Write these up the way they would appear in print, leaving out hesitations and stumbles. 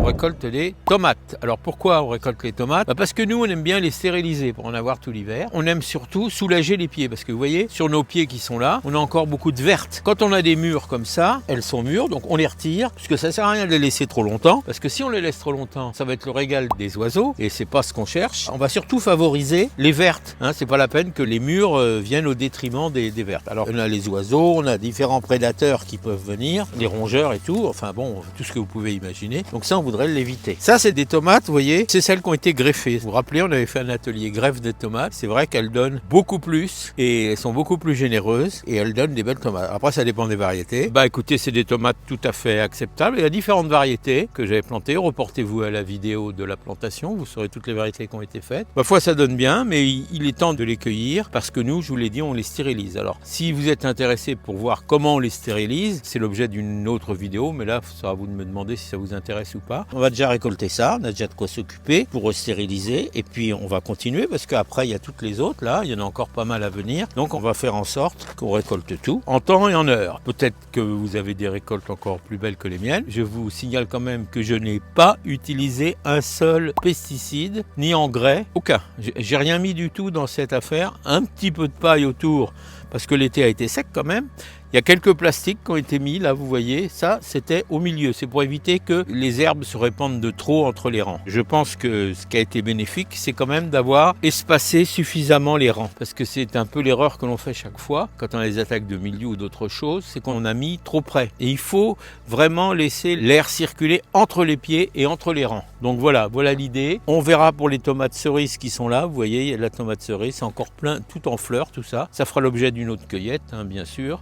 récolte des tomates. Alors pourquoi on récolte les tomates? Parce que nous on aime bien les stériliser pour en avoir tout l'hiver. On aime surtout soulager les pieds parce que vous voyez sur nos pieds qui sont là, on a encore beaucoup de vertes. Quand on a des mûres comme ça, elles sont mûres donc on les retire parce que ça sert à rien de les laisser trop longtemps parce que si on les laisse trop longtemps, ça va être le régal des oiseaux et c'est pas ce qu'on cherche. On va surtout favoriser les vertes. C'est pas la peine que les mûres viennent au détriment des vertes. Alors on a les oiseaux, on a différents prédateurs qui peuvent venir, les rongeurs et tout, enfin bon, tout ce que vous pouvez imaginer. Donc ça, on voudrait l'éviter. Ça, c'est des tomates, vous voyez, c'est celles qui ont été greffées. Vous vous rappelez, on avait fait un atelier greffe des tomates. C'est vrai qu'elles donnent beaucoup plus et elles sont beaucoup plus généreuses et elles donnent des belles tomates. Après, ça dépend des variétés. Écoutez, c'est des tomates tout à fait acceptables. Il y a différentes variétés que j'avais plantées. Reportez-vous à la vidéo de la plantation, vous saurez toutes les variétés qui ont été faites. Parfois, ça donne bien, mais il est temps de les cueillir parce que nous, je vous l'ai dit, on les stérilise. Alors, si vous êtes intéressé pour voir comment on les stérilise, c'est l'objet d'une autre vidéo, mais là, ça va vous de me demander si ça vous intéresse ou pas. On va déjà récolter ça, on a déjà de quoi s'occuper pour stériliser, et puis on va continuer parce qu'après, il y a toutes les autres, là, il y en a encore pas mal à venir. Donc, on va faire en sorte qu'on récolte tout en temps et en heure. Peut-être que vous avez des récoltes encore plus belles que les miennes. Je vous signale quand même que je n'ai pas utilisé un seul pesticide, ni engrais, aucun. J'ai rien mis du tout dans cette affaire. Un petit peu de paille autour, parce que l'été a été sec quand même. Il y a quelques plastiques qui ont été mis, là vous voyez, ça c'était au milieu, c'est pour éviter que les herbes se répandent de trop entre les rangs. Je pense que ce qui a été bénéfique, c'est quand même d'avoir espacé suffisamment les rangs, parce que c'est un peu l'erreur que l'on fait chaque fois, quand on a des attaques de milieu ou d'autres choses, c'est qu'on a mis trop près. Et il faut vraiment laisser l'air circuler entre les pieds et entre les rangs. Donc voilà l'idée. On verra pour les tomates cerises qui sont là, vous voyez, il y a de la tomate cerise, c'est encore plein, tout en fleurs, tout ça. Ça fera l'objet d'une autre cueillette, bien sûr.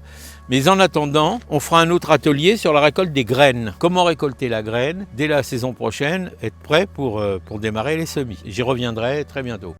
Mais en attendant, on fera un autre atelier sur la récolte des graines. Comment récolter la graine dès la saison prochaine, être prêt pour démarrer les semis. J'y reviendrai très bientôt.